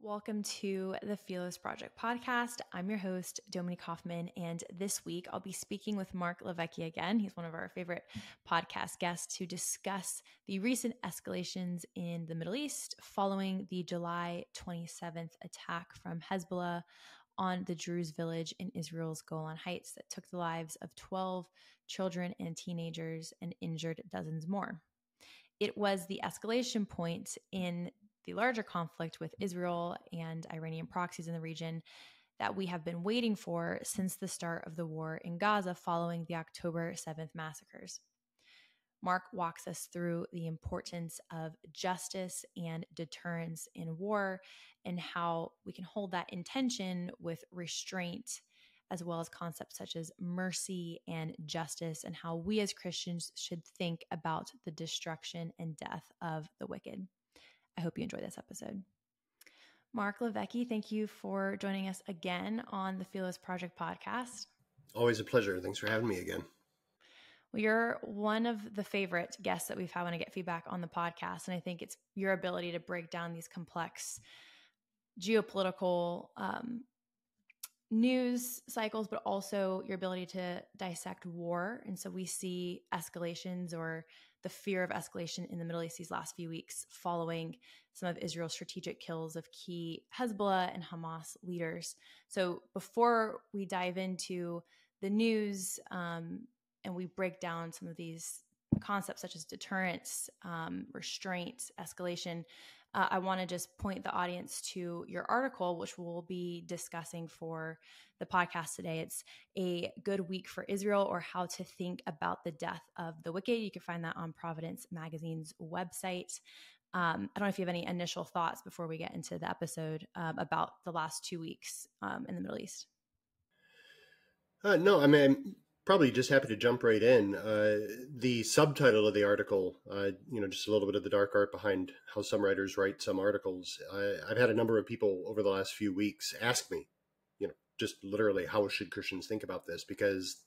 Welcome to the Philos Project Podcast. I'm your host, Dominique Hoffman, and this week I'll be speaking with Marc LiVecche again. He's one of our favorite podcast guests to discuss the recent escalations in the Middle East following the July 27th attack from Hezbollah on the Druze village in Israel's Golan Heights that took the lives of 12 children and teenagers and injured dozens more. It was the escalation point in the larger conflict with Israel and Iranian proxies in the region that we have been waiting for since the start of the war in Gaza following the October 7th massacres. Marc walks us through the importance of justice and deterrence in war and how we can hold that in tension with restraint, as well as concepts such as mercy and justice, and how we as Christians should think about the destruction and death of the wicked. I hope you enjoy this episode. Marc LiVecche, thank you for joining us again on the Philos Project Podcast. Always a pleasure. Thanks for having me again. Well, you're one of the favorite guests that we've had when I get feedback on the podcast, and I think it's your ability to break down these complex geopolitical news cycles, but also your ability to dissect war. And so we see escalations or the fear of escalation in the Middle East these last few weeks following some of Israel's strategic kills of key Hezbollah and Hamas leaders. So before we dive into the news and we break down some of these concepts such as deterrence, restraint, escalation, I want to just point the audience to your article, which we'll be discussing for the podcast today. It's A Good Week for Israel, or How to Think About the Death of the Wicked. You can find that on Providence Magazine's website. I don't know if you have any initial thoughts before we get into the episode about the last 2 weeks in the Middle East. No, I mean, I'm probably just happy to jump right in. The subtitle of the article, just a little bit of the dark art behind how some writers write some articles. I've had a number of people over the last few weeks ask me, just literally, how should Christians think about this? Because,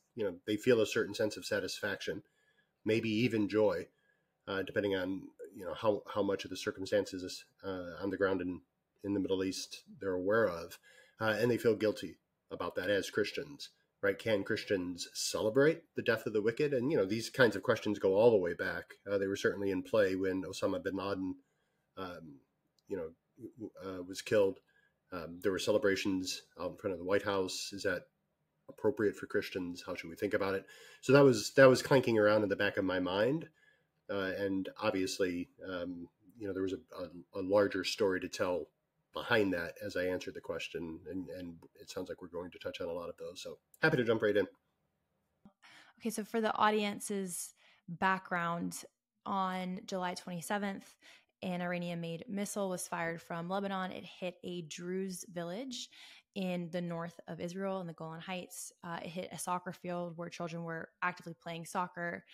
they feel a certain sense of satisfaction, maybe even joy, depending on, how much of the circumstances on the ground in the Middle East they're aware of. And they feel guilty about that as Christians. Right? Can Christians celebrate the death of the wicked? And, these kinds of questions go all the way back. They were certainly in play when Osama bin Laden, was killed. There were celebrations out in front of the White House. Is that appropriate for Christians? How should we think about it? So that was clanking around in the back of my mind. And obviously, there was a larger story to tell behind that as I answered the question, and it sounds like we're going to touch on a lot of those. So happy to jump right in. Okay, so for the audience's background, on July 27th, an Iranian-made missile was fired from Lebanon. It hit a Druze village in the north of Israel in the Golan Heights. It hit a soccer field where children were actively playing soccer.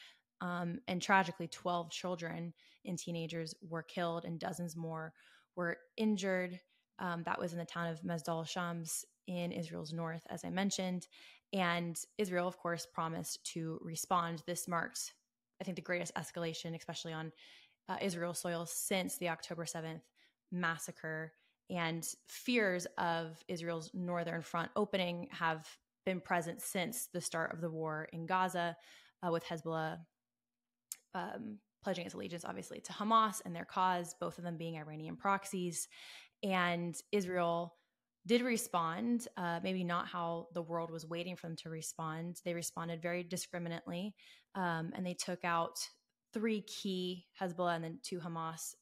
And tragically, 12 children and teenagers were killed and dozens more were injured. That was in the town of Majdal Shams in Israel's north, as I mentioned. And Israel, of course, promised to respond. This marked, I think, the greatest escalation, especially on Israel's soil, since the October 7th massacre. And fears of Israel's northern front opening have been present since the start of the war in Gaza, with Hezbollah pledging its allegiance, obviously, to Hamas and their cause, both of them being Iranian proxies. And Israel did respond, maybe not how the world was waiting for them to respond. They responded very discriminately, and they took out 3 key Hezbollah and then 2 Hamas,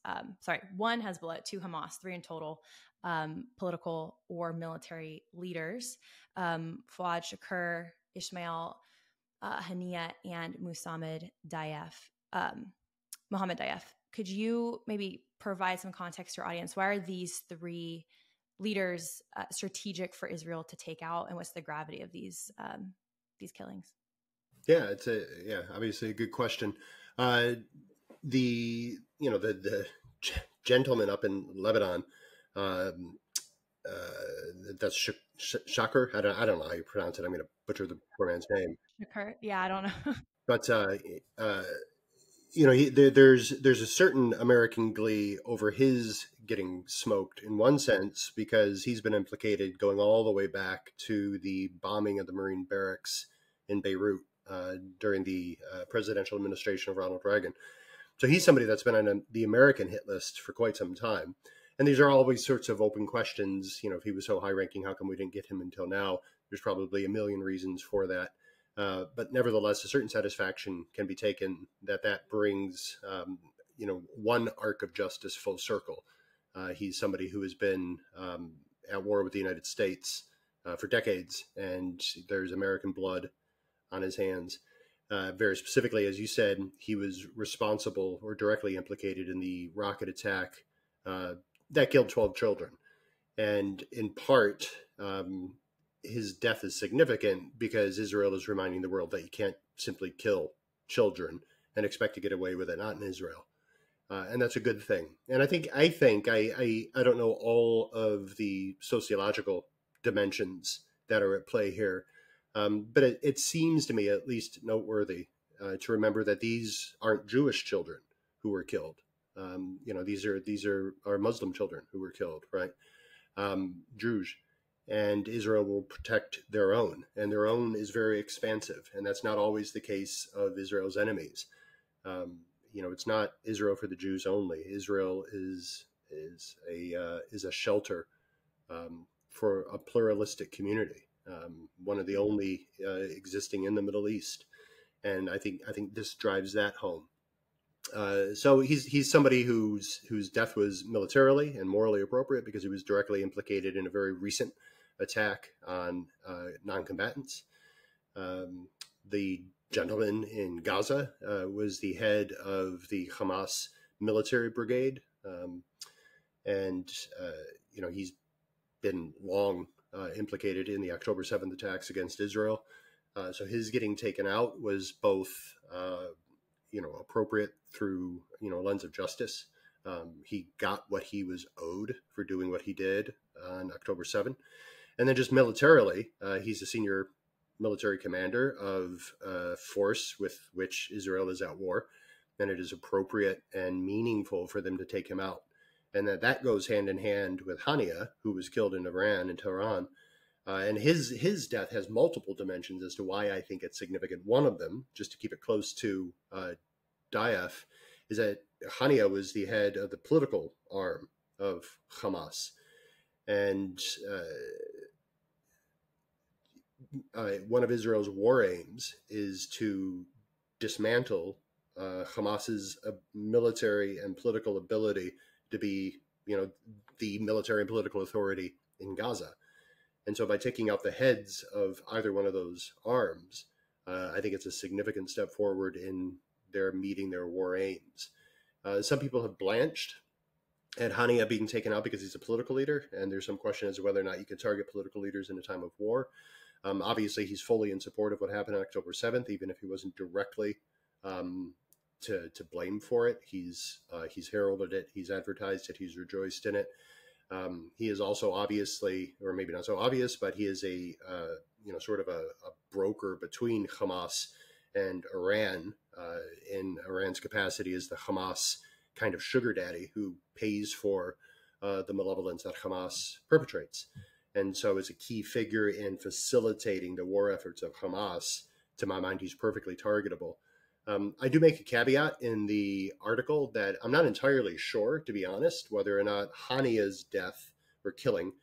one Hezbollah, 2 Hamas, 3 in total, political or military leaders, Fuad Shukr, Ismail Haniyeh, and Mohammed Dayef. Could you maybe provide some context to your audience? Why are these 3 leaders strategic for Israel to take out, and what's the gravity of these killings? Yeah, it's obviously a good question. The gentleman up in Lebanon, that's Shukr. I don't know how you pronounce it. I'm going to butcher the poor man's name. Shukr. Yeah, I don't know. But there's a certain American glee over his getting smoked in one sense, because he's been implicated going all the way back to the bombing of the Marine barracks in Beirut during the presidential administration of Ronald Reagan. So he's somebody that's been on the American hit list for quite some time. And these are always sorts of open questions. If he was so high ranking, how come we didn't get him until now? There's probably a million reasons for that. But nevertheless, a certain satisfaction can be taken that brings, one arc of justice full circle. He's somebody who has been at war with the United States for decades, and there's American blood on his hands. Very specifically, as you said, he was responsible or directly implicated in the rocket attack that killed 12 children. And in part, his death is significant because Israel is reminding the world that you can't simply kill children and expect to get away with it, not in Israel. And that's a good thing. And I don't know all of the sociological dimensions that are at play here. But it seems to me at least noteworthy to remember that these aren't Jewish children who were killed. These are Muslim children who were killed, right? Druze. And Israel will protect their own, and their own is very expansive, and that's not always the case of Israel's enemies. It's not Israel for the Jews only. Israel is a shelter for a pluralistic community. One of the only existing in the Middle East, and I think this drives that home. So he's somebody whose death was militarily and morally appropriate because he was directly implicated in a very recent attack on non-combatants. The gentleman in Gaza was the head of the Hamas military brigade, and he's been long implicated in the October 7th attacks against Israel. So his getting taken out was both, appropriate through, a lens of justice. He got what he was owed for doing what he did on October 7th. And then just militarily, he's a senior military commander of a force with which Israel is at war. And it is appropriate and meaningful for them to take him out. And that goes hand in hand with Haniyeh, who was killed in Iran, in Tehran. And his death has multiple dimensions as to why I think it's significant. One of them, just to keep it close to Diaf, is that Haniyeh was the head of the political arm of Hamas. And one of Israel's war aims is to dismantle Hamas's military and political ability to be, the military and political authority in Gaza. And so by taking out the heads of either one of those arms, I think it's a significant step forward in their meeting their war aims. Some people have blanched at Haniyeh being taken out because he's a political leader, and there's some question as to whether or not you can target political leaders in a time of war. Obviously, he's fully in support of what happened on October 7th, even if he wasn't directly to blame for it. He's heralded it, he's advertised it, he's rejoiced in it. He is also obviously, or maybe not so obvious, but he is a sort of a broker between Hamas and Iran in Iran's capacity as the Hamas kind of sugar daddy who pays for the malevolence that Hamas perpetrates. And so as a key figure in facilitating the war efforts of Hamas, to my mind, he's perfectly targetable. I do make a caveat in the article that I'm not entirely sure, to be honest, whether or not Haniyeh's death or killing,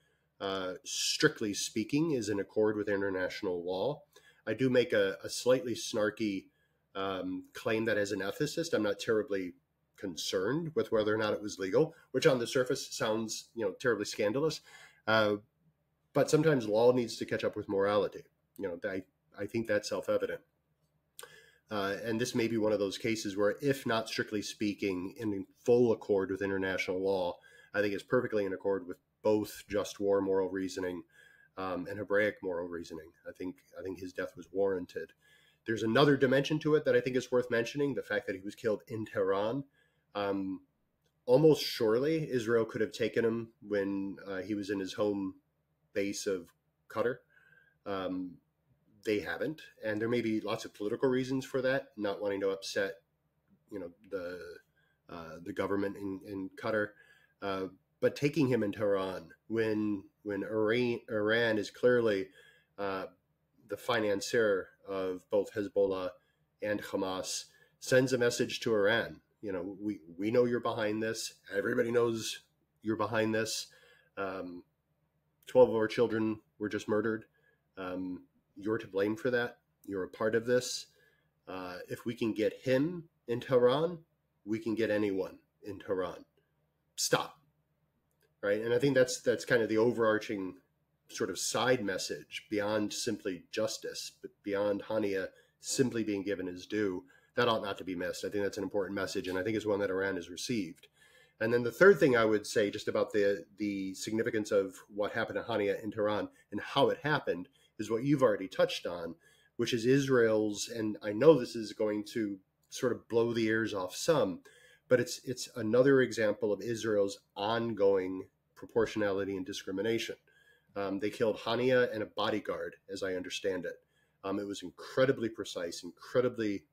strictly speaking, is in accord with international law. I do make a slightly snarky claim that as an ethicist, I'm not terribly concerned with whether or not it was legal, which on the surface sounds, terribly scandalous. But sometimes law needs to catch up with morality. I think that's self-evident. And this may be one of those cases where, if not strictly speaking in full accord with international law, I think it's perfectly in accord with both just war moral reasoning and Hebraic moral reasoning. I think his death was warranted. There's another dimension to it that I think is worth mentioning, the fact that he was killed in Tehran. Almost surely Israel could have taken him when he was in his home base of Qatar. They haven't, and there may be lots of political reasons for that, not wanting to upset the government in Qatar, but taking him in Tehran when Iran is clearly the financier of both Hezbollah and Hamas, sends a message to Iran. We know you're behind this. Everybody knows you're behind this. 12 of our children were just murdered. You're to blame for that. You're a part of this. If we can get him in Tehran, we can get anyone in Tehran. Stop. Right? And I think that's kind of the overarching sort of side message beyond simply justice, but beyond Haniyeh simply being given his due. That ought not to be missed. I think that's an important message, and I think it's one that Iran has received. And then the third thing I would say just about the significance of what happened to Haniyeh in Tehran and how it happened is what you've already touched on, which is Israel's, and I know this is going to sort of blow the ears off some, but it's another example of Israel's ongoing proportionality and discrimination. They killed Haniyeh and a bodyguard, as I understand it. It was incredibly precise, incredibly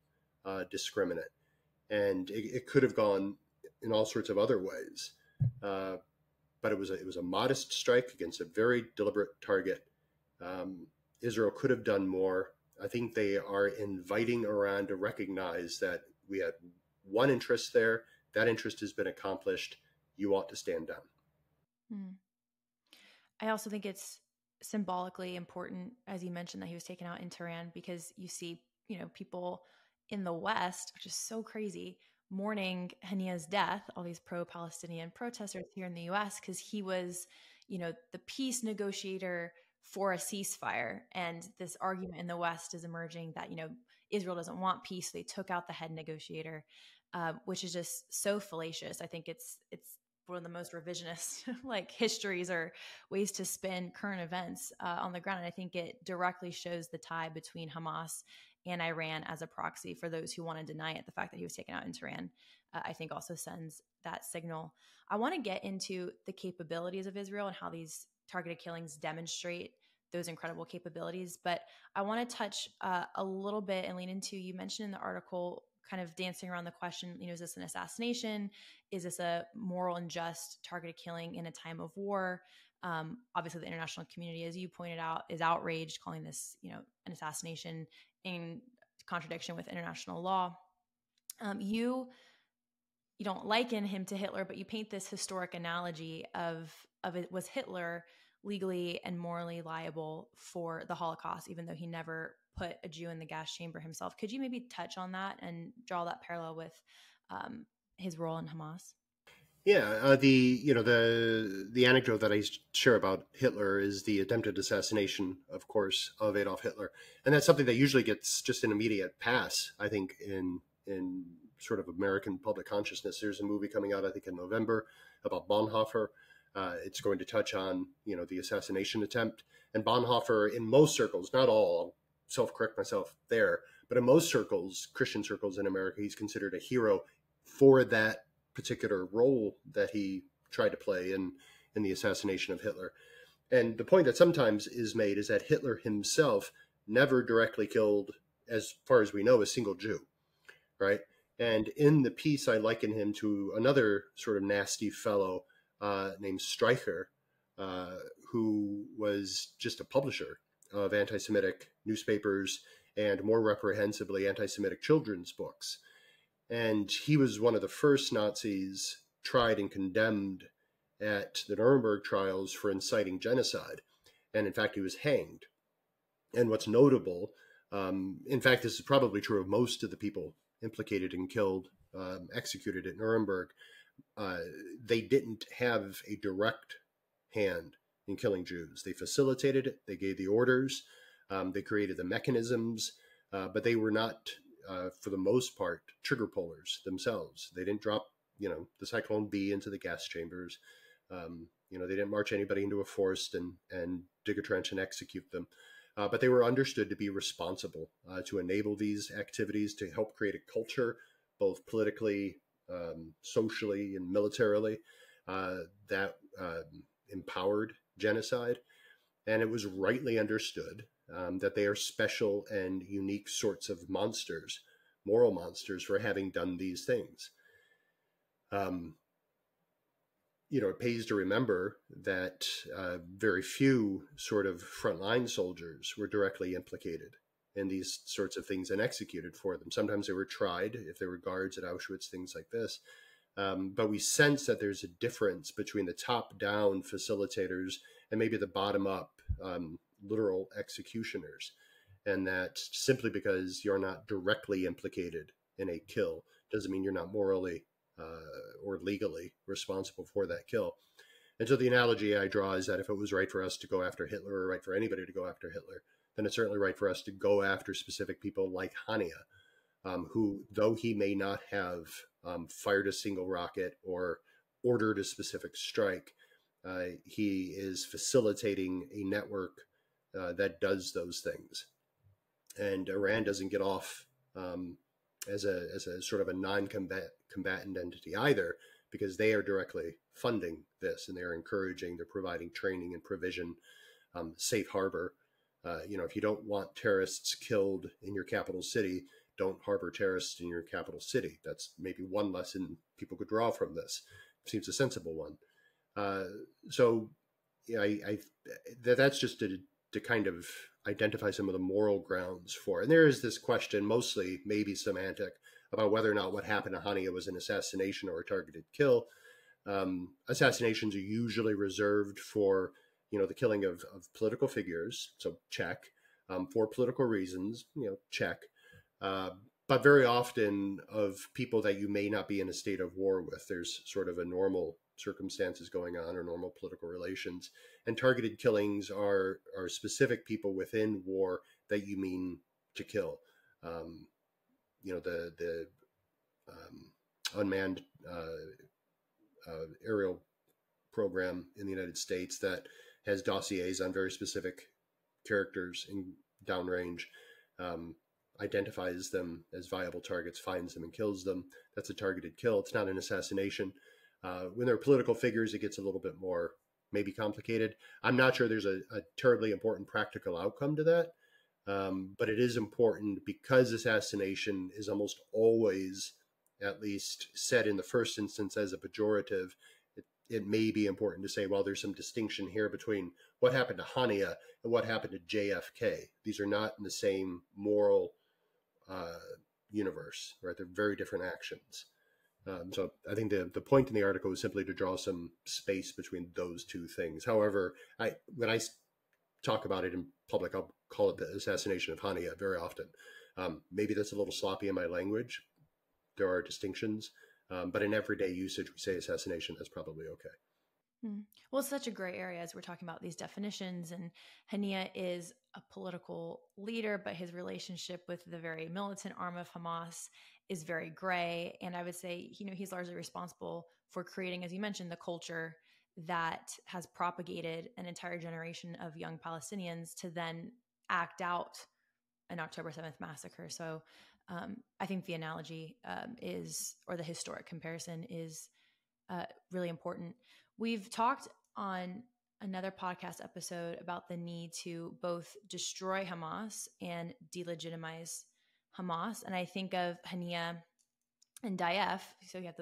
discriminate, and it could have gone in all sorts of other ways. But it was a modest strike against a very deliberate target. Israel could have done more. I think they are inviting Iran to recognize that we had one interest there. That interest has been accomplished. You ought to stand down. I also think it's symbolically important, as you mentioned, that he was taken out in Tehran, because you see, people in the West, which is so crazy, mourning Haniyeh's death, all these pro-Palestinian protesters here in the US, because he was, the peace negotiator for a ceasefire. And this argument in the West is emerging that, Israel doesn't want peace. So they took out the head negotiator, which is just so fallacious. I think it's one of the most revisionist histories or ways to spin current events on the ground. And I think it directly shows the tie between Hamas and Iran as a proxy for those who want to deny it. The fact that he was taken out in Tehran, I think also sends that signal. I want to get into the capabilities of Israel and how these targeted killings demonstrate those incredible capabilities. But I want to touch a little bit and lean into, you mentioned in the article, kind of dancing around the question, is this an assassination? Is this a moral and just targeted killing in a time of war? Obviously, the international community, as you pointed out, is outraged, calling this, an assassination in contradiction with international law. You don't liken him to Hitler, but you paint this historic analogy of it was Hitler legally and morally liable for the Holocaust, even though he never put a Jew in the gas chamber himself. Could you maybe touch on that and draw that parallel with his role in Hamas? Yeah, the anecdote that I share about Hitler is the attempted assassination, of course, of Adolf Hitler, and that's something that usually gets just an immediate pass, I think, in sort of American public consciousness. There's a movie coming out, I think, in November about Bonhoeffer. It's going to touch on, the assassination attempt, and Bonhoeffer, in most circles, not all, I'll self-correct myself there, but in most circles, Christian circles in America, he's considered a hero for that particular role that he tried to play in the assassination of Hitler. And the point that sometimes is made is that Hitler himself never directly killed, as far as we know, a single Jew, right? And in the piece, I liken him to another sort of nasty fellow named Streicher, who was just a publisher of anti-Semitic newspapers and, more reprehensibly, anti-Semitic children's books. And he was one of the first Nazis tried and condemned at the Nuremberg trials for inciting genocide. And in fact, he was hanged. And what's notable, in fact, this is probably true of most of the people implicated and killed, executed at Nuremberg, they didn't have a direct hand in killing Jews. They facilitated it. They gave the orders. They created the mechanisms, but they were not, for the most part, trigger pullers themselves. They didn't drop, the Cyclone B into the gas chambers. They didn't march anybody into a forest and dig a trench and execute them. But they were understood to be responsible to enable these activities, to help create a culture, both politically, socially, and militarily, that empowered genocide. And it was rightly understood that they are special and unique sorts of monsters moral monsters for having done these things. It pays to remember that very few sort of frontline soldiers were directly implicated in these sorts of things and executed for them. Sometimes they were tried if they were guards at Auschwitz, things like this. But we sense that there's a difference between the top-down facilitators and maybe the bottom-up literal executioners. And that simply because you're not directly implicated in a kill doesn't mean you're not morally or legally responsible for that kill. And so the analogy I draw is that if it was right for us to go after Hitler, or right for anybody to go after Hitler, then it's certainly right for us to go after specific people like Haniyeh, who, though he may not have fired a single rocket or ordered a specific strike, he is facilitating a network that does those things. And Iran doesn't get off as a sort of a non-combatant entity either, because they are directly funding this, and they're encouraging, they're providing training and provision, safe harbor. If you don't want terrorists killed in your capital city, don't harbor terrorists in your capital city. That's maybe one lesson people could draw from this. Seems a sensible one. That's just to kind of identify some of the moral grounds for it. And there is this question, mostly maybe semantic, about whether or not what happened to Haniyeh was an assassination or a targeted kill. Assassinations are usually reserved for, the killing of political figures, so check. For political reasons, check. But very often of people that you may not be in a state of war with. There's sort of a normal circumstances going on or normal political relations. And targeted killings are specific people within war that you mean to kill. The unmanned aerial program in the United States that has dossiers on very specific characters in downrange, identifies them as viable targets, finds them and kills them. That's a targeted kill. It's not an assassination. When they're political figures, it gets a little bit more maybe complicated. I'm not sure there's a terribly important practical outcome to that, but it is important because assassination is almost always, at least said in the first instance as a pejorative. It may be important to say, well, there's some distinction here between what happened to Haniyeh and what happened to JFK. These are not in the same moral universe, right? They're very different actions. So I think the point in the article is simply to draw some space between those two things. However, when I talk about it in public, I'll call it the assassination of Haniyeh very often. Maybe that's a little sloppy in my language. There are distinctions. But in everyday usage, we say assassination. That's probably okay. Well, it's such a gray area as we're talking about these definitions. And Haniyeh is a political leader, but his relationship with the very militant arm of Hamas is very gray. And I would say, he's largely responsible for creating, as you mentioned, the culture that has propagated an entire generation of young Palestinians to then act out an October 7th massacre. So I think the analogy or the historic comparison is really important. We've talked on another podcast episode about the need to both destroy Hamas and delegitimize Hamas. And I think of Haniyeh and Daif. So you have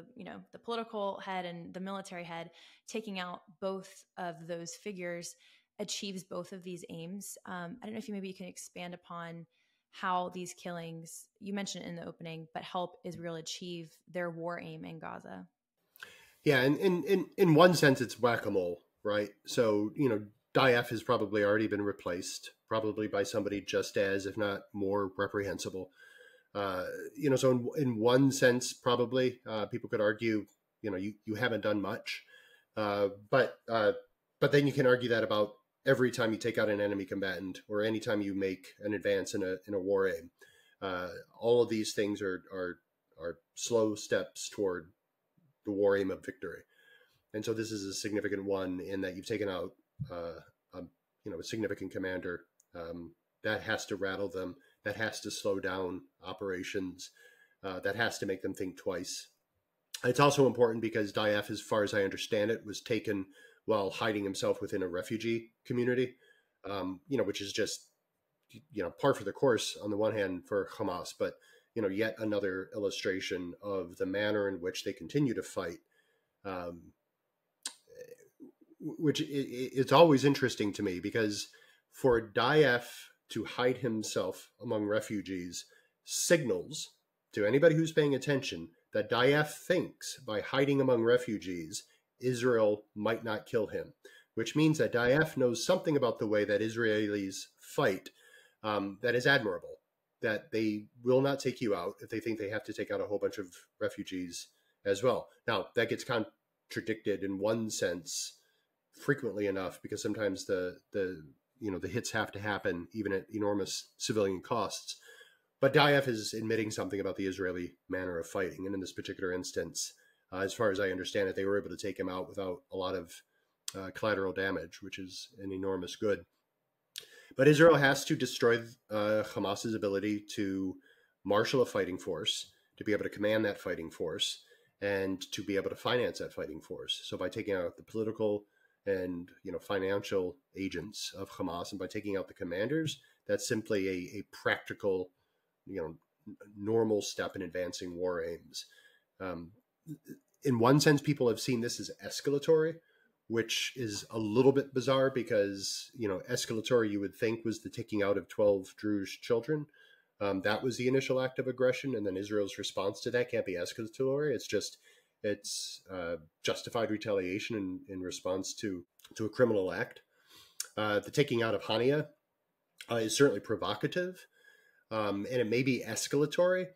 the political head and the military head. Taking out both of those figures achieves both of these aims. I don't know if maybe you can expand upon how these killings, you mentioned it in the opening, but help Israel achieve their war aim in Gaza. Yeah, and in one sense, it's whack-a-mole, right? So, Daif has probably already been replaced, probably by somebody just as, if not more, reprehensible. So in one sense, probably people could argue, you haven't done much, but then you can argue that about every time you take out an enemy combatant or anytime you make an advance in a war aim. All of these things are slow steps toward the war aim of victory. And so this is a significant one in that you've taken out a significant commander. That has to rattle them. That has to slow down operations. That has to make them think twice. It's also important because Daif, as far as I understand it, was taken while hiding himself within a refugee community, which is just, par for the course on the one hand for Hamas, but, yet another illustration of the manner in which they continue to fight. Which it's always interesting to me, because for Daesh to hide himself among refugees signals to anybody who's paying attention that Daesh thinks by hiding among refugees, Israel might not kill him, which means that Daesh knows something about the way that Israelis fight that is admirable, that they will not take you out if they think they have to take out a whole bunch of refugees as well. Now, that gets contradicted in one sense frequently enough, because sometimes the hits have to happen even at enormous civilian costs. But Daesh is admitting something about the Israeli manner of fighting. And in this particular instance, as far as I understand it, they were able to take him out without a lot of collateral damage, which is an enormous good. But Israel has to destroy Hamas's ability to marshal a fighting force, to be able to command that fighting force, and to be able to finance that fighting force. So by taking out the political and financial agents of Hamas, and by taking out the commanders, that's simply a practical, normal step in advancing war aims. In one sense, people have seen this as escalatory, which is a little bit bizarre, because escalatory you would think was the taking out of 12 Druze children. That was the initial act of aggression, and then Israel's response to that can't be escalatory. It's justified retaliation in response to a criminal act. The taking out of Haniyeh is certainly provocative, and it may be escalatory,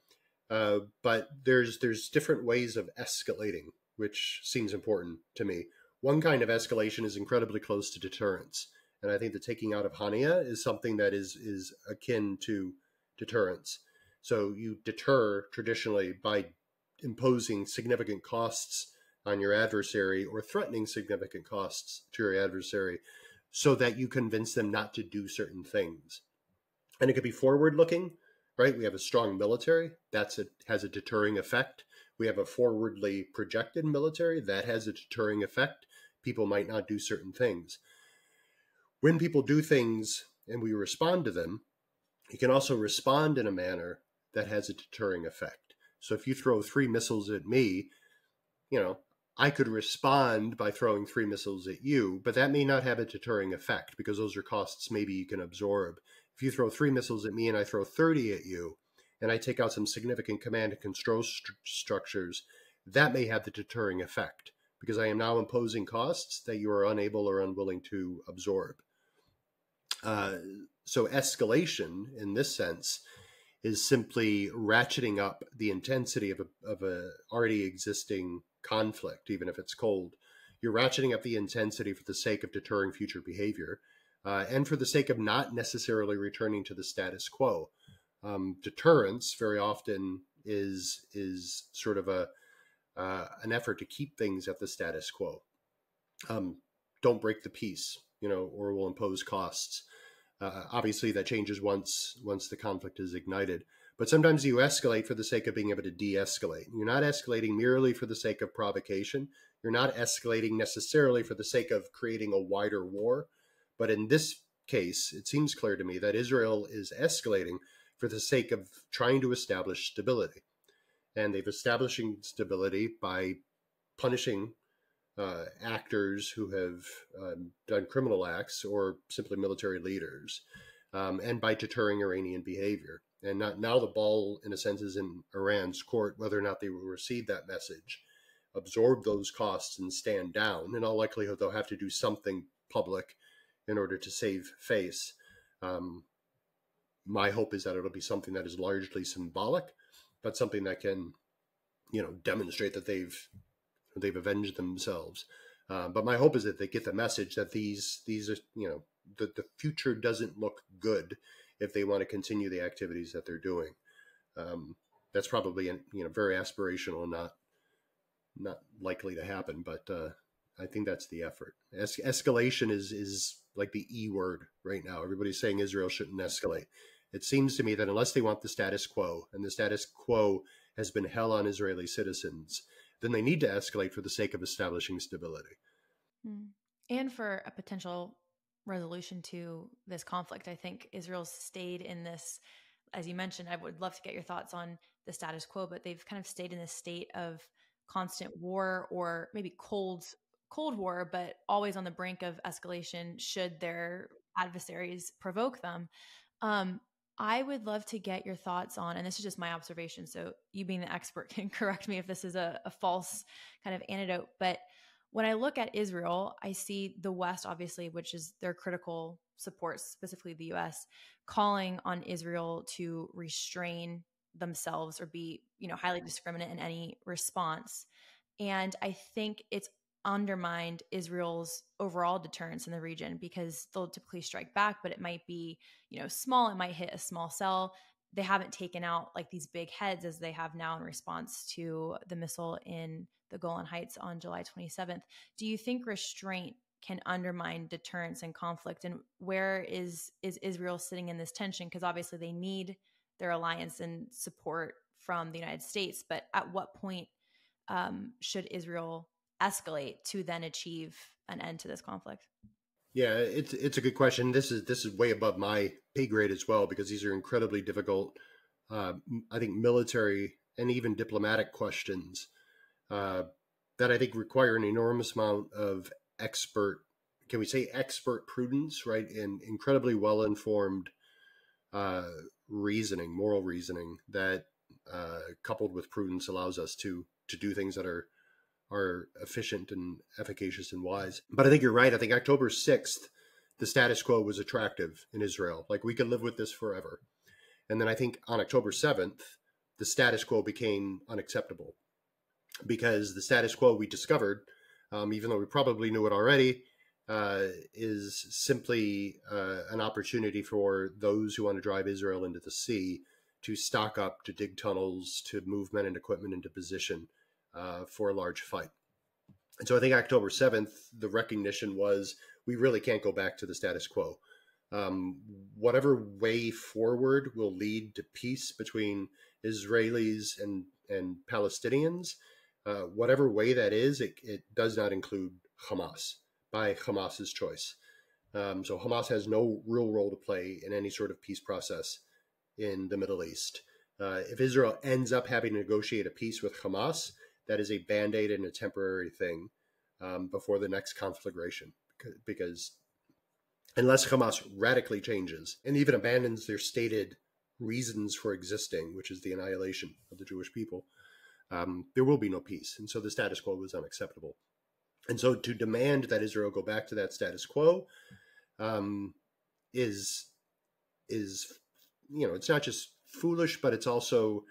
but there's different ways of escalating, which seems important to me. One kind of escalation is incredibly close to deterrence, and I think the taking out of Haniyeh is something that is akin to deterrence. So you deter traditionally by imposing significant costs on your adversary, or threatening significant costs to your adversary, so that you convince them not to do certain things. And it could be forward-looking, right? We have a strong military, has a deterring effect. We have a forwardly projected military that has a deterring effect. People might not do certain things. When people do things and we respond to them, you can also respond in a manner that has a deterring effect. So if you throw 3 missiles at me, I could respond by throwing 3 missiles at you, but that may not have a deterring effect, because those are costs maybe you can absorb. If you throw 3 missiles at me and I throw 30 at you, and I take out some significant command and control structures, that may have the deterring effect, because I am now imposing costs that you are unable or unwilling to absorb. So escalation, in this sense, is simply ratcheting up the intensity of a already existing conflict, even if it's cold. You're ratcheting up the intensity for the sake of deterring future behavior, and for the sake of not necessarily returning to the status quo. Deterrence very often is sort of an effort to keep things at the status quo. Don't break the peace, or we'll impose costs. Obviously, that changes once the conflict is ignited. But sometimes you escalate for the sake of being able to de-escalate. You're not escalating merely for the sake of provocation. You're not escalating necessarily for the sake of creating a wider war. But in this case, it seems clear to me that Israel is escalating for the sake of trying to establish stability. And they've establishing stability by punishing actors who have done criminal acts, or simply military leaders, and by deterring Iranian behavior. And now the ball, in a sense, is in Iran's court, whether or not they will receive that message, absorb those costs, and stand down. In all likelihood, they'll have to do something public in order to save face. My hope is that it'll be something that is largely symbolic, but something that can, demonstrate that they've avenged themselves. But my hope is that they get the message that these are, the future doesn't look good if they want to continue the activities that they're doing. That's probably, very aspirational, not likely to happen, but I think that's the effort. Escalation is like the E word right now. Everybody's saying Israel shouldn't escalate. It seems to me that unless they want the status quo, and the status quo has been hell on Israeli citizens, then they need to escalate for the sake of establishing stability. And for a potential resolution to this conflict. I think Israel's stayed in this, as you mentioned, I would love to get your thoughts on the status quo, but they've kind of stayed in this state of constant war, or maybe cold war, but always on the brink of escalation should their adversaries provoke them. Um, I would love to get your thoughts on, and this is just my observation, so you being the expert can correct me if this is a false kind of anecdote, but when I look at Israel, I see the West, obviously, which is their critical support, specifically the US, calling on Israel to restrain themselves or be, highly discriminate in any response. And I think it's undermined Israel's overall deterrence in the region, because they'll typically strike back, but it might be, small. It might hit a small cell. They haven't taken out like these big heads as they have now in response to the missile in the Golan Heights on July 27th. Do you think restraint can undermine deterrence and conflict? And where is Israel sitting in this tension? Because obviously they need their alliance and support from the United States, but at what point should Israel escalate to then achieve an end to this conflict? Yeah, it's a good question. This is way above my pay grade as well, because these are incredibly difficult, I think, military and even diplomatic questions that I think require an enormous amount of can we say expert prudence, right? And incredibly well-informed moral reasoning that coupled with prudence allows us to do things that are efficient and efficacious and wise. But I think you're right. I think October 6th, the status quo was attractive in Israel. Like, we could live with this forever. And then I think on October 7th, the status quo became unacceptable, because the status quo we discovered, even though we probably knew it already, is simply an opportunity for those who want to drive Israel into the sea to stock up, to dig tunnels, to move men and equipment into position for a large fight. And so I think October 7th, the recognition was we really can't go back to the status quo. Whatever way forward will lead to peace between Israelis and Palestinians, whatever way that is, it does not include Hamas by Hamas's choice. So Hamas has no real role to play in any sort of peace process in the Middle East. If Israel ends up having to negotiate a peace with Hamas, that is a band-aid and a temporary thing before the next conflagration, because unless Hamas radically changes and even abandons their stated reasons for existing, which is the annihilation of the Jewish people, there will be no peace. And so the status quo was unacceptable. And so to demand that Israel go back to that status quo is it's not just foolish, but it's also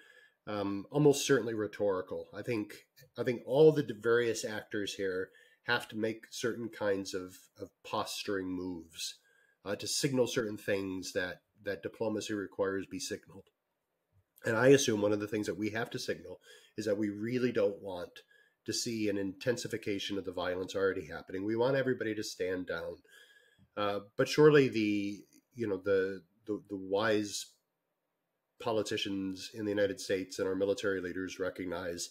almost certainly rhetorical. I think all the various actors here have to make certain kinds of posturing moves to signal certain things that diplomacy requires be signaled. And I assume one of the things that we have to signal is that we really don't want to see an intensification of the violence already happening. We want everybody to stand down. But surely the wise politicians in the United States and our military leaders recognize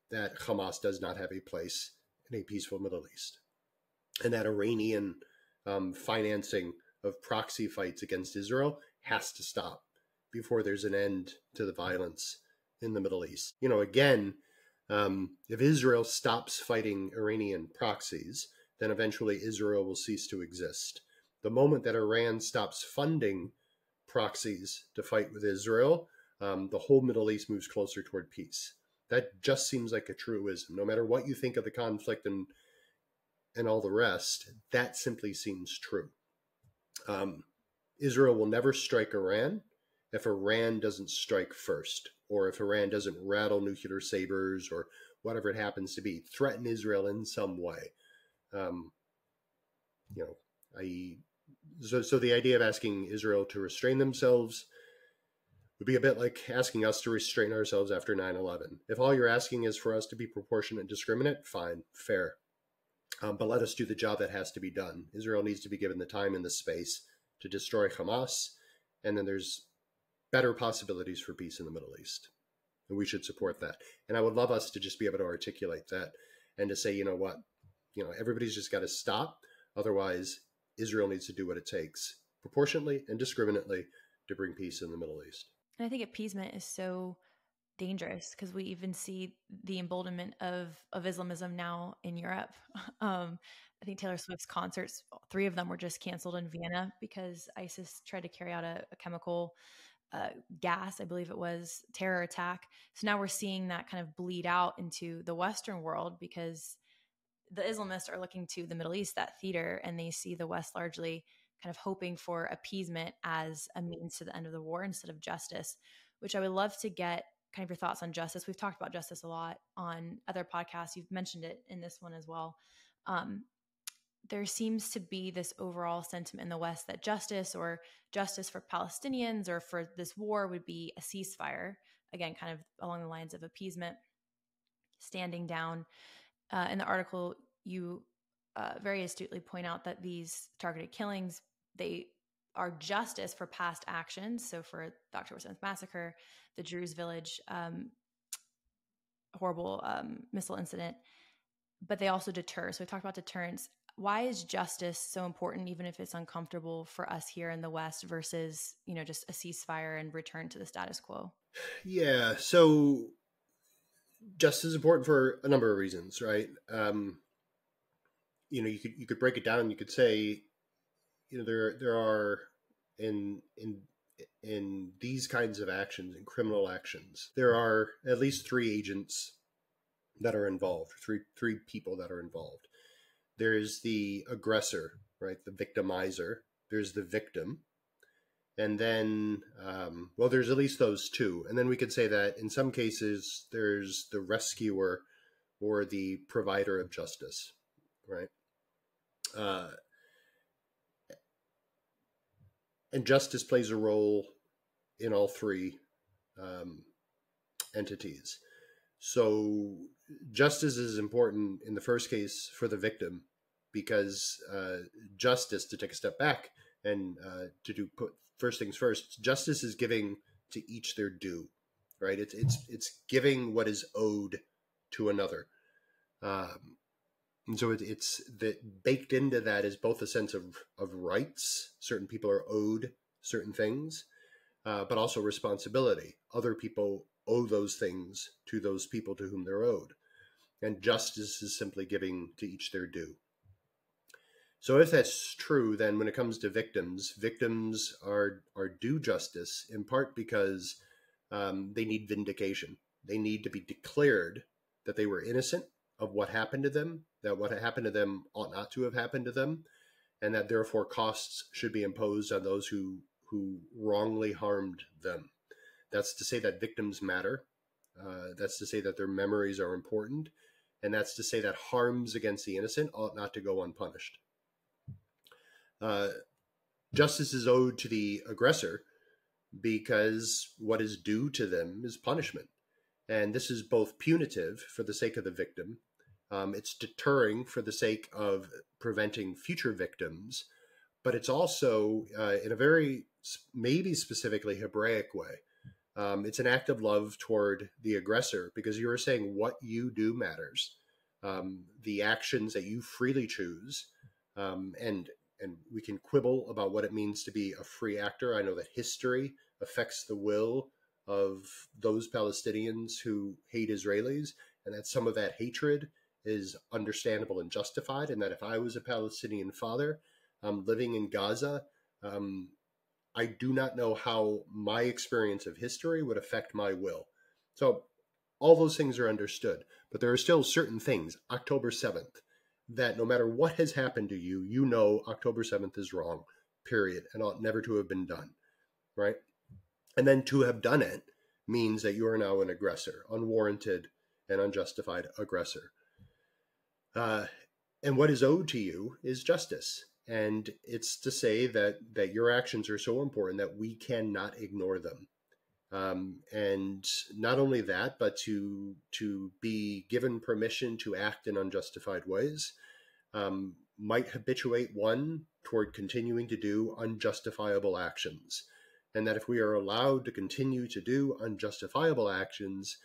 that Hamas does not have a place in a peaceful Middle East, and that Iranian financing of proxy fights against Israel has to stop before there's an end to the violence in the Middle East. Again, if Israel stops fighting Iranian proxies, then eventually Israel will cease to exist. The moment that Iran stops funding proxies to fight with Israel, the whole Middle East moves closer toward peace. That just seems like a truism. No matter what you think of the conflict and all the rest, that simply seems true. Israel will never strike Iran if Iran doesn't strike first, or if Iran doesn't rattle nuclear sabers or whatever it happens to be, threaten Israel in some way. So the idea of asking Israel to restrain themselves would be a bit like asking us to restrain ourselves after 9/11. If all you're asking is for us to be proportionate and discriminate, fine, fair. But let us do the job that has to be done. Israel needs to be given the time and the space to destroy Hamas, and then there's better possibilities for peace in the Middle East. And we should support that. And I would love us to just be able to articulate that and to say, everybody's just got to stop. Otherwise, Israel needs to do what it takes, proportionately and discriminately, to bring peace in the Middle East. And I think appeasement is so dangerous because we even see the emboldenment of Islamism now in Europe. I think Taylor Swift's concerts, 3 of them were just canceled in Vienna because ISIS tried to carry out a chemical gas, I believe it was, terror attack. So now we're seeing that kind of bleed out into the Western world because the Islamists are looking to the Middle East, that theater, and they see the West largely kind of hoping for appeasement as a means to the end of the war instead of justice, which I would love to get kind of your thoughts on justice. We've talked about justice a lot on other podcasts. You've mentioned it in this one as well. There seems to be this overall sentiment in the West that justice or justice for Palestinians or for this war would be a ceasefire, again, kind of along the lines of appeasement, standing down. In the article, you very astutely point out that these targeted killings, they are justice for past actions. So for the October 7th massacre, the Druze village, horrible missile incident, but they also deter. So we talked about deterrence. Why is justice so important, even if it's uncomfortable for us here in the West versus, just a ceasefire and return to the status quo? Yeah. So justice is important for a number of reasons, right? You could break it down. You could say, there are in these kinds of actions, in criminal actions, there are at least 3 agents that are involved, three people that are involved. There's the aggressor, right? The victimizer. There's the victim. And then, there's at least those 2. And then we could say that in some cases, there's the rescuer or the provider of justice, right? And justice plays a role in all 3 entities. So justice is important in the first case for the victim because justice, to take a step back and put first things first, justice is giving to each their due, right? It's giving what is owed to another. And so it's that baked into that is both a sense of rights. Certain people are owed certain things, but also responsibility. Other people owe those things to those people to whom they're owed. And justice is simply giving to each their due. So if that's true, then when it comes to victims are due justice in part because they need vindication. They need to be declared that they were innocent of what happened to them, that what happened to them ought not to have happened to them, and that therefore costs should be imposed on those who wrongly harmed them. That's to say that victims matter. That's to say that their memories are important. And that's to say that harms against the innocent ought not to go unpunished. Justice is owed to the aggressor because what is due to them is punishment. And this is both punitive for the sake of the victim. It's deterring for the sake of preventing future victims. But it's also, in a very maybe specifically Hebraic way, it's an act of love toward the aggressor because you are saying what you do matters. The actions that you freely choose, and we can quibble about what it means to be a free actor. I know that history affects the will of those Palestinians who hate Israelis, and that some of that hatred is understandable and justified, and that if I was a Palestinian father living in Gaza, I do not know how my experience of history would affect my will. So all those things are understood, but there are still certain things, October 7th, that no matter what has happened to you, you know October 7th is wrong, period, and ought never to have been done, right? And then to have done it means that you are now an aggressor, unwarranted and unjustified aggressor. And what is owed to you is justice. And it's to say that your actions are so important that we cannot ignore them. And not only that, but to be given permission to act in unjustified ways might habituate one toward continuing to do unjustifiable actions. And that if we are allowed to continue to do unjustifiable actions,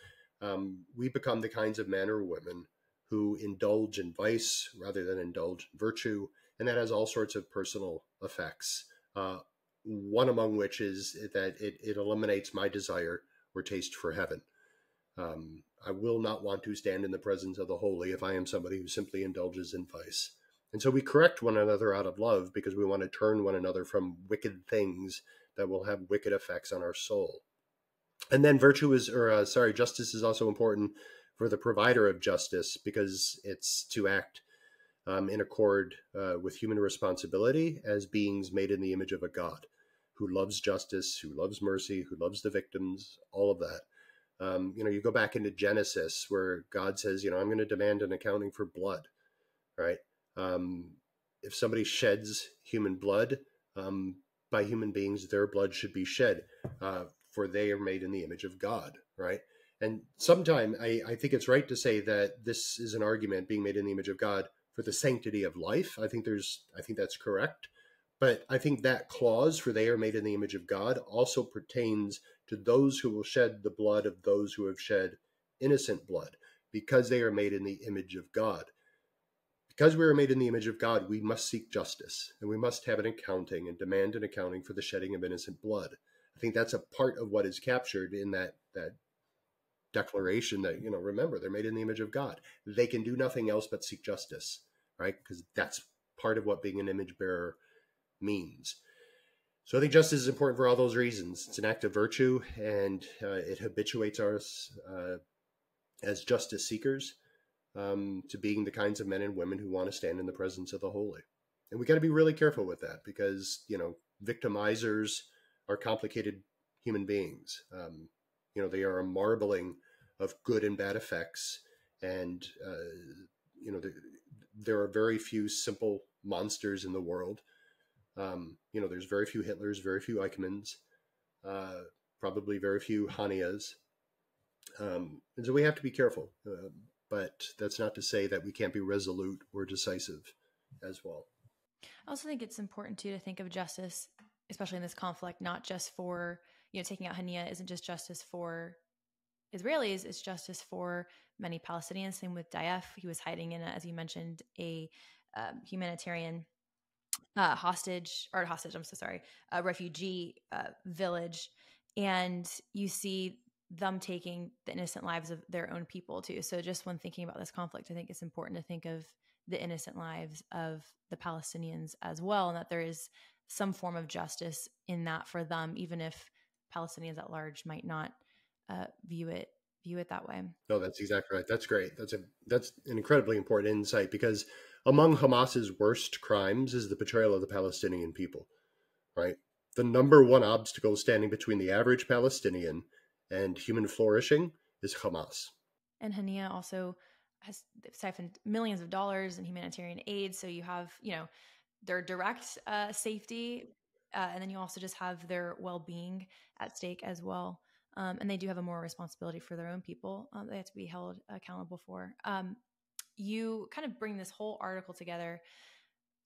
we become the kinds of men or women who indulge in vice rather than indulge in virtue. And that has all sorts of personal effects. One among which is that it eliminates my desire or taste for heaven. I will not want to stand in the presence of the holy if I am somebody who simply indulges in vice. And so we correct one another out of love because we want to turn one another from wicked things that will have wicked effects on our soul. And then justice is also important for the provider of justice because it's to act in accord with human responsibility as beings made in the image of a God who loves justice, who loves mercy, who loves the victims, all of that. You go back into Genesis where God says, I'm going to demand an accounting for blood, right? If somebody sheds human blood by human beings, their blood should be shed, for they are made in the image of God, right? And sometime I think it's right to say that this is an argument being made in the image of God for the sanctity of life. I think that's correct. But I think that clause for they are made in the image of God also pertains to those who will shed the blood of those who have shed innocent blood because they are made in the image of God. Because we are made in the image of God, we must seek justice and we must have an accounting and demand an accounting for the shedding of innocent blood. I think that's a part of what is captured in that declaration that, remember, they're made in the image of God. They can do nothing else but seek justice, right? Because that's part of what being an image bearer means. So I think justice is important for all those reasons. It's an act of virtue, and it habituates us as justice seekers to being the kinds of men and women who want to stand in the presence of the holy. And we got to be really careful with that because, victimizers are complicated human beings. They are a marbling of good and bad effects. And, there are very few simple monsters in the world. There's very few Hitlers, very few Eichmanns, probably very few Haniyehs. And so we have to be careful. But that's not to say that we can't be resolute or decisive as well. I also think it's important too to think of justice, especially in this conflict, not just for, taking out Haniyeh isn't just justice for Israelis, it's justice for many Palestinians. Same with Daif. He was hiding in, as you mentioned, a humanitarian refugee village. And you see them taking the innocent lives of their own people too. So just when thinking about this conflict, I think it's important to think of the innocent lives of the Palestinians as well, and that there is some form of justice in that for them, even if Palestinians at large might not view it that way. No, that's exactly right. That's great. That's an incredibly important insight because among Hamas's worst crimes is the betrayal of the Palestinian people, right? The number one obstacle standing between the average Palestinian and human flourishing is Hamas. And Haniyeh also has siphoned millions of dollars in humanitarian aid. So you have, their direct safety, and then you also just have their well-being at stake as well. And they do have a moral responsibility for their own people. They have to be held accountable for. You kind of bring this whole article together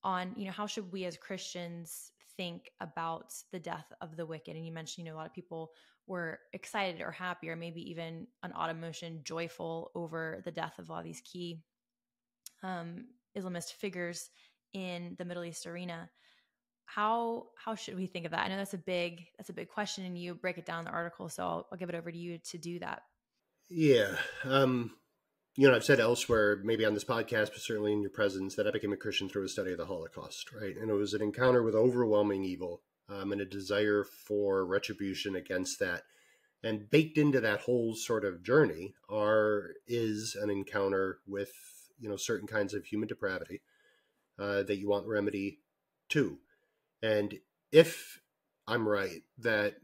on, how should we as Christians think about the death of the wicked? And you mentioned, a lot of people were excited or happy or maybe even an odd emotion, joyful over the death of a lot of these key Islamist figures in the Middle East arena. How should we think of that? I know that's a big question, and you break it down in the article, so I'll give it over to you to do that. Yeah. I've said elsewhere, maybe on this podcast, but certainly in your presence, that I became a Christian through a study of the Holocaust, right? And it was an encounter with overwhelming evil and a desire for retribution against that. And baked into that whole sort of journey is an encounter with, certain kinds of human depravity that you want remedy to. And if I'm right, that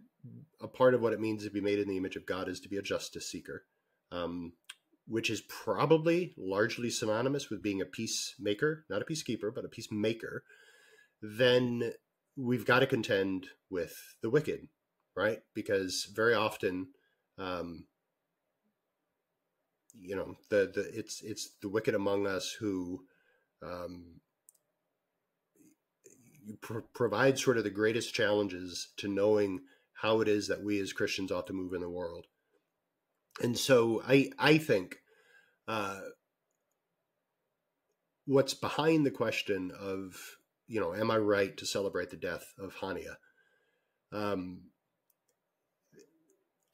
a part of what it means to be made in the image of God is to be a justice seeker, which is probably largely synonymous with being a peacemaker, not a peacekeeper, but a peacemaker, then we've got to contend with the wicked, right? Because very often, it's the wicked among us who provide sort of the greatest challenges to knowing how it is that we as Christians ought to move in the world. And so I think what's behind the question of, am I right to celebrate the death of Haniyeh?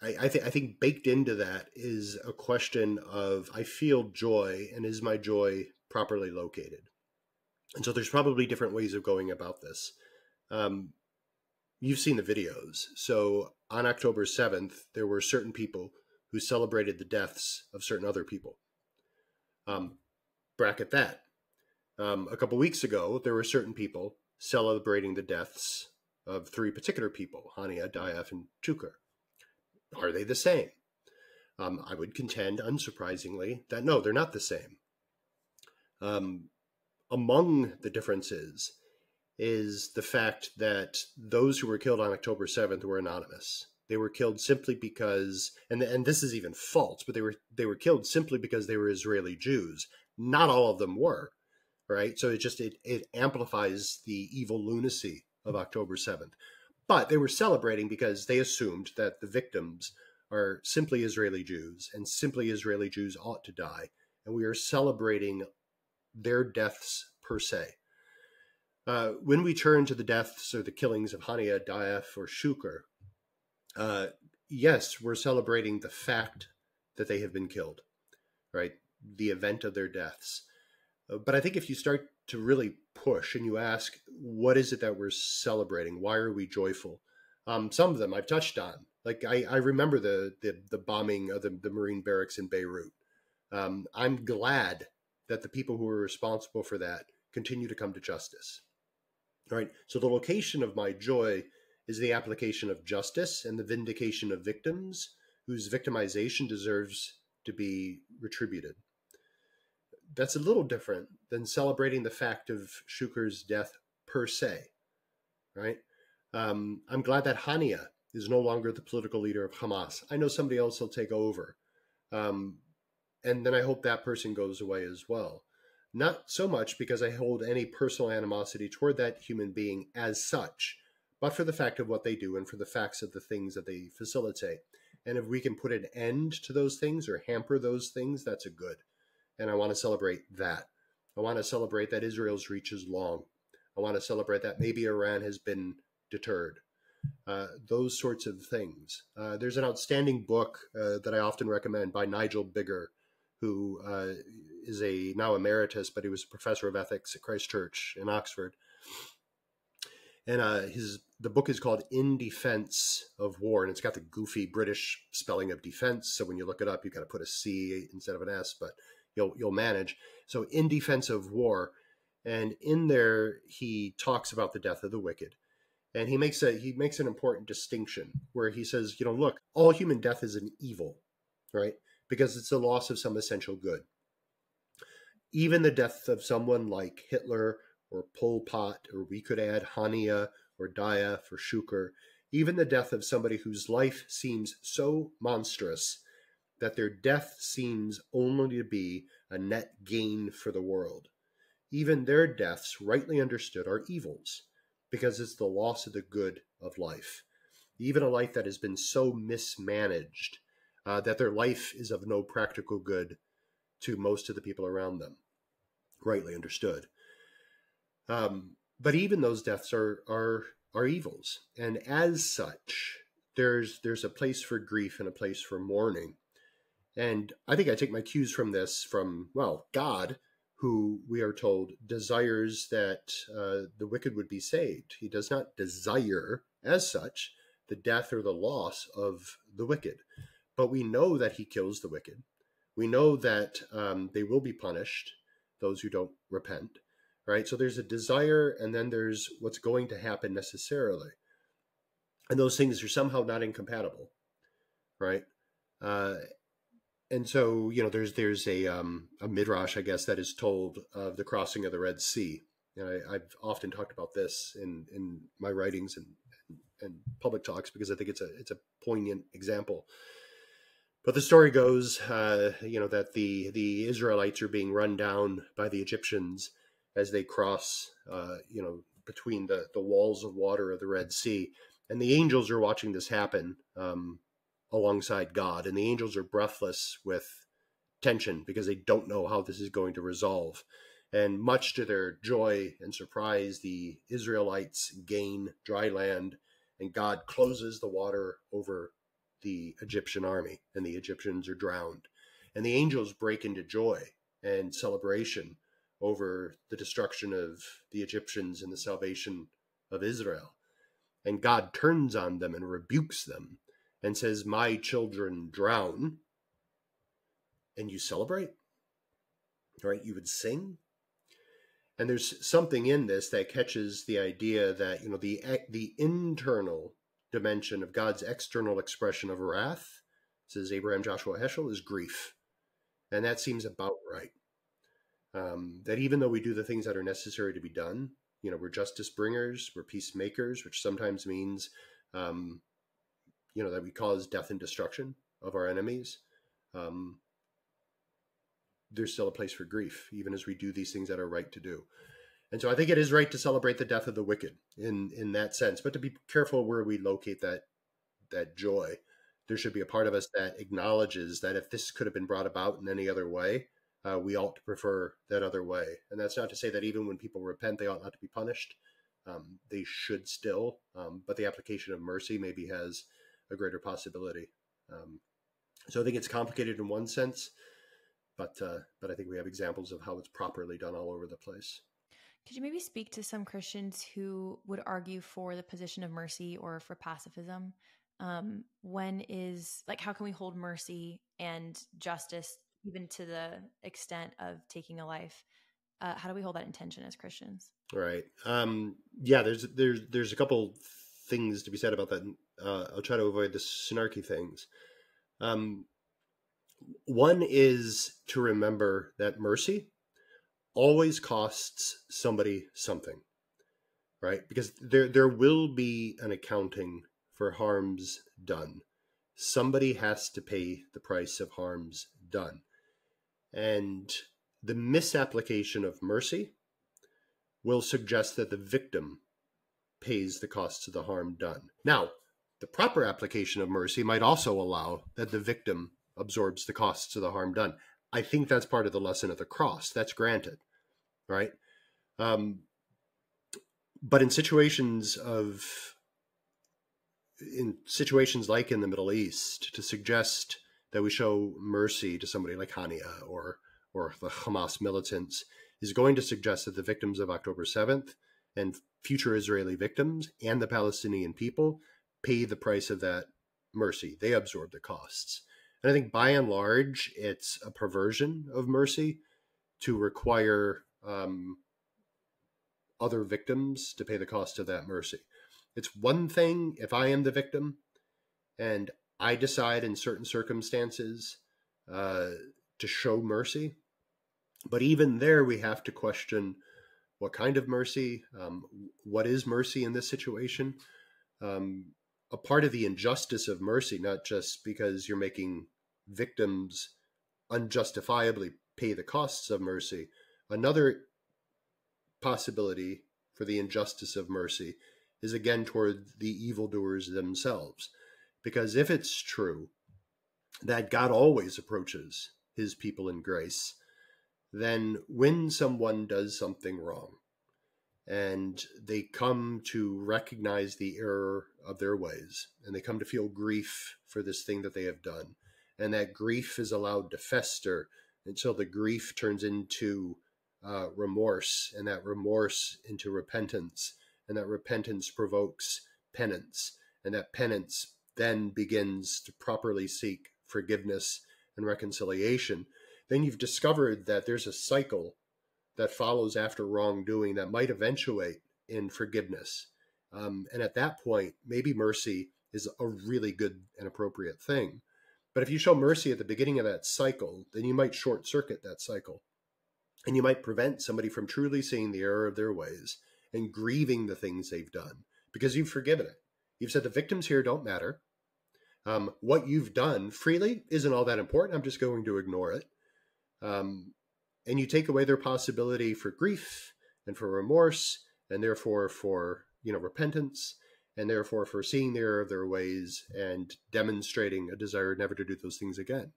I think baked into that is a question of, I feel joy, and is my joy properly located? And so there's probably different ways of going about this. You've seen the videos. So on October 7th, there were certain people who celebrated the deaths of certain other people. Bracket that. A couple weeks ago, there were certain people celebrating the deaths of 3 particular people, Haniyeh, Diaf, and Shukr. Are they the same? I would contend, unsurprisingly, that no, they're not the same. Among the differences is the fact that those who were killed on October 7th were anonymous. They were killed simply because, and this is even false, but they were killed simply because they were Israeli Jews. Not all of them were, right? So it amplifies the evil lunacy of October 7th. But they were celebrating because they assumed that the victims are simply Israeli Jews, and simply Israeli Jews ought to die. And we are celebrating their deaths per se. When we turn to the deaths or the killings of Haniyeh, Diaf, or Shukr, yes, we're celebrating the fact that they have been killed, right? The event of their deaths. But I think if you start to really push and you ask, what is it that we're celebrating? Why are we joyful? Some of them I've touched on. Like I remember the bombing of the Marine barracks in Beirut. I'm glad that the people who were responsible for that continue to come to justice. All right. So the location of my joy is the application of justice and the vindication of victims whose victimization deserves to be retributed. That's a little different than celebrating the fact of Shukr's death per se, right? I'm glad that Haniyeh is no longer the political leader of Hamas. I know somebody else will take over. And then I hope that person goes away as well. Not so much because I hold any personal animosity toward that human being as such, but for the fact of what they do and for the facts of the things that they facilitate. And if we can put an end to those things or hamper those things, that's a good. And I want to celebrate that. I want to celebrate that Israel's reach is long. I want to celebrate that maybe Iran has been deterred. Those sorts of things. There's an outstanding book that I often recommend by Nigel Bigger, who is now emeritus, but he was a professor of ethics at Christ Church in Oxford. And the book is called In Defense of War, and it's got the goofy British spelling of defense. So when you look it up, you got to put a C instead of an S, but you'll manage. So In Defense of War, and in there he talks about the death of the wicked, and he makes an important distinction where he says, look, all human death is an evil, right? Because it's the loss of some essential good. Even the death of someone like Hitler or Pol Pot, or we could add Haniyeh or Diaf or Shukr, even the death of somebody whose life seems so monstrous that their death seems only to be a net gain for the world. Even their deaths, rightly understood, are evils, because it's the loss of the good of life. Even a life that has been so mismanaged that their life is of no practical good to most of the people around them, rightly understood. But even those deaths are evils, and as such, there's a place for grief and a place for mourning. And I think I take my cues from this from God, who we are told desires that the wicked would be saved. He does not desire, as such, the death or the loss of the wicked. But we know that he kills the wicked. We know that they will be punished, those who don't repent, right? So there's a desire, and then there's what's going to happen necessarily. And those things are somehow not incompatible, right? And so, there's a midrash, I guess, that is told of the crossing of the Red Sea. I've often talked about this in my writings and public talks because I think it's a poignant example. But the story goes, that the Israelites are being run down by the Egyptians as they cross, between the walls of water of the Red Sea. And the angels are watching this happen alongside God. And the angels are breathless with tension because they don't know how this is going to resolve. And much to their joy and surprise, the Israelites gain dry land, and God closes the water over the Egyptian army, and the Egyptians are drowned. And the angels break into joy and celebration over the destruction of the Egyptians and the salvation of Israel. And God turns on them and rebukes them and says, my children drown, and you celebrate, right? You would sing. And there's something in this that catches the idea that, the internal dimension of God's external expression of wrath, says Abraham Joshua Heschel, is grief. And that seems about right. That even though we do the things that are necessary to be done, we're justice bringers, we're peacemakers, which sometimes means, that we cause death and destruction of our enemies. There's still a place for grief, even as we do these things that are right to do. And so I think it is right to celebrate the death of the wicked in that sense, but to be careful where we locate that joy. There should be a part of us that acknowledges that if this could have been brought about in any other way, we ought to prefer that other way. And that's not to say that even when people repent, they ought not to be punished. They should still, but the application of mercy maybe has a greater possibility. So I think it's complicated in one sense, but I think we have examples of how it's properly done all over the place. Could you maybe speak to some Christians who would argue for the position of mercy or for pacifism? How can we hold mercy and justice even to the extent of taking a life? How do we hold that in tension as Christians? Right. There's a couple things to be said about that. I'll try to avoid the snarky things. One is to remember that mercy always costs somebody something, right? Because there will be an accounting for harms done. Somebody has to pay the price of harms done. And the misapplication of mercy will suggest that the victim pays the costs of the harm done. Now, the proper application of mercy might also allow that the victim absorbs the costs of the harm done. I think that's part of the lesson of the cross. That's granted, right? But in situations like in the Middle East, to suggest that we show mercy to somebody like Haniyeh or the Hamas militants is going to suggest that the victims of October 7th and future Israeli victims and the Palestinian people pay the price of that mercy. They absorb the costs. And I think by and large, it's a perversion of mercy to require other victims to pay the cost of that mercy. It's one thing if I am the victim and I decide in certain circumstances to show mercy. But even there, we have to question what kind of mercy, what is mercy in this situation? A part of the injustice of mercy, not just because you're making victims unjustifiably pay the costs of mercy. Another possibility for the injustice of mercy is again toward the evildoers themselves. Because if it's true that God always approaches his people in grace, then when someone does something wrong and they come to recognize the error of their ways and they come to feel grief for this thing that they have done, and that grief is allowed to fester until the grief turns into remorse, and that remorse into repentance, and that repentance provokes penance, and that penance then begins to properly seek forgiveness and reconciliation, then you've discovered that there's a cycle that follows after wrongdoing that might eventuate in forgiveness. And at that point, maybe mercy is a really good and appropriate thing. But if you show mercy at the beginning of that cycle, then you might short circuit that cycle. And you might prevent somebody from truly seeing the error of their ways and grieving the things they've done because you've forgiven it. You've said the victims here don't matter. What you've done freely isn't all that important. I'm just going to ignore it. And you take away their possibility for grief and for remorse, and therefore for repentance, and therefore for seeing the error of their ways and demonstrating a desire never to do those things again.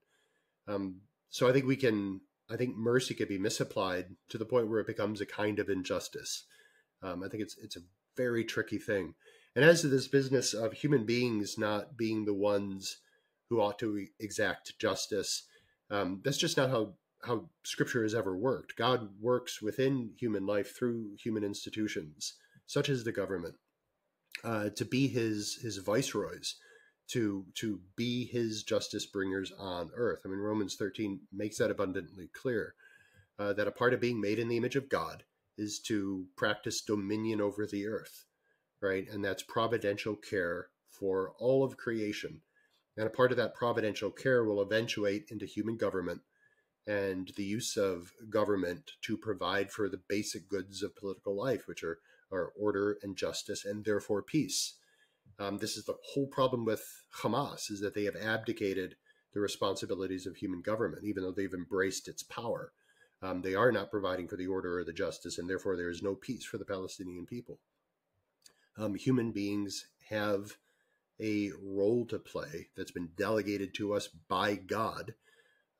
So I think mercy can be misapplied to the point where it becomes a kind of injustice. I think it's a very tricky thing. And as to this business of human beings not being the ones who ought to exact justice. That's just not how Scripture has ever worked. God works within human life through human institutions, such as the government, to be his viceroys, to be his justice bringers on earth. I mean, Romans 13 makes that abundantly clear, that a part of being made in the image of God is to practice dominion over the earth, right? And that's providential care for all of creation. And a part of that providential care will eventuate into human government and the use of government to provide for the basic goods of political life, which are order and justice and therefore peace. This is the whole problem with Hamas, is that they have abdicated the responsibilities of human government, even though they've embraced its power. They are not providing for the order or the justice, and therefore there is no peace for the Palestinian people. Human beings have a role to play that's been delegated to us by God,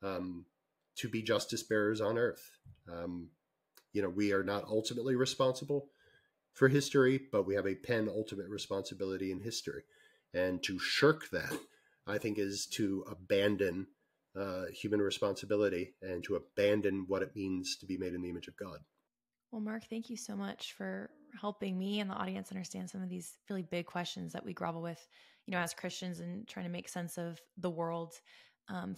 to be justice bearers on earth. We are not ultimately responsible for history, but we have a penultimate responsibility in history. And to shirk that, I think, is to abandon human responsibility and to abandon what it means to be made in the image of God. Well, Marc, thank you so much for helping me and the audience understand some of these really big questions that we grapple with, as Christians, and trying to make sense of the world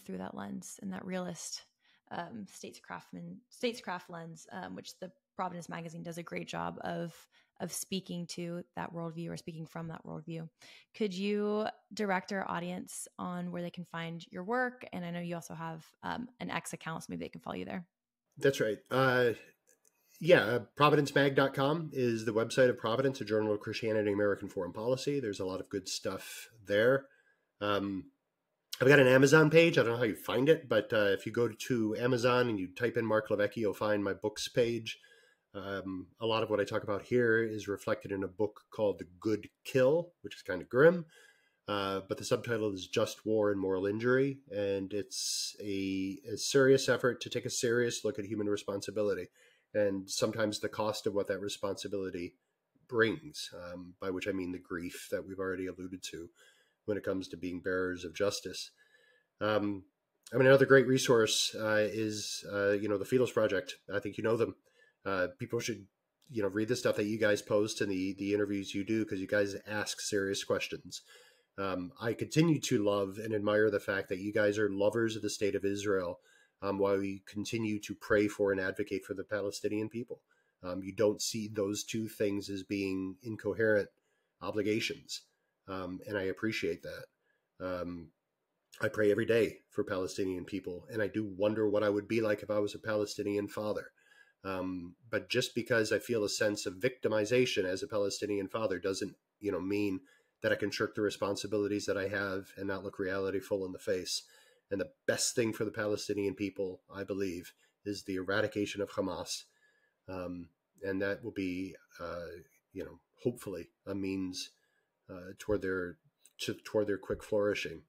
through that lens and that realist statescraft lens, which the Providence magazine does a great job of speaking to that worldview, or speaking from that worldview. Could you direct our audience on where they can find your work? And I know you also have an X account, so maybe they can follow you there. That's right. Providencemag.com is the website of Providence, a journal of Christianity and American foreign policy. There's a lot of good stuff there. I've got an Amazon page. I don't know how you find it, but if you go to Amazon and you type in Marc LiVecche, you'll find my books page. A lot of what I talk about here is reflected in a book called The Good Kill, which is kind of grim. But the subtitle is Just War and Moral Injury. And it's a serious effort to take a serious look at human responsibility, and sometimes the cost of what that responsibility brings, by which I mean the grief that we've already alluded to when it comes to being bearers of justice. Another great resource is, the Philos Project. I think you know them. People should, read the stuff that you guys post and the interviews you do, because you guys ask serious questions. I continue to love and admire the fact that you guys are lovers of the state of Israel, while we continue to pray for and advocate for the Palestinian people. You don't see those two things as being incoherent obligations. And I appreciate that. I pray every day for Palestinian people, and I do wonder what I would be like if I was a Palestinian father. But just because I feel a sense of victimization as a Palestinian father doesn't, mean that I can shirk the responsibilities that I have and not look reality full in the face. And the best thing for the Palestinian people, I believe, is the eradication of Hamas. And that will be, hopefully a means toward their quick flourishing.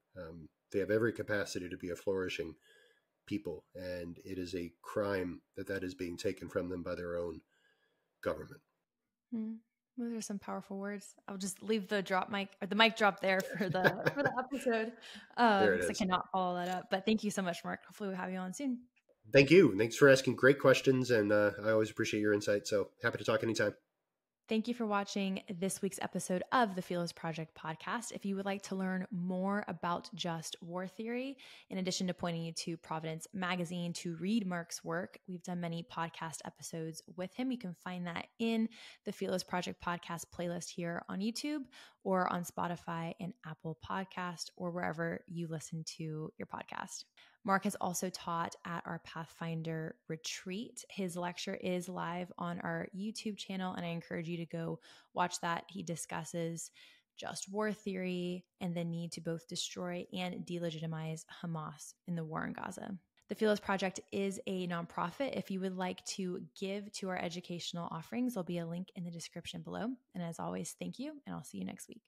They have every capacity to be a flourishing people, and it is a crime that is being taken from them by their own government. Those are some powerful words. I'll just leave the mic drop there for the episode. There it is. I cannot follow that up. But thank you so much, Marc. Hopefully we'll have you on soon. Thank you. Thanks for asking great questions, and I always appreciate your insight. So happy to talk anytime. Thank you for watching this week's episode of the Philos Project Podcast. If you would like to learn more about just war theory, in addition to pointing you to Providence Magazine to read Marc's work, we've done many podcast episodes with him. You can find that in the Philos Project Podcast playlist here on YouTube, or on Spotify and Apple Podcast, or wherever you listen to your podcast. Marc has also taught at our Pathfinder retreat. His lecture is live on our YouTube channel, and I encourage you to go watch that. He discusses just war theory and the need to both destroy and delegitimize Hamas in the war in Gaza. The Philos Project is a nonprofit. If you would like to give to our educational offerings, there'll be a link in the description below. And as always, thank you, and I'll see you next week.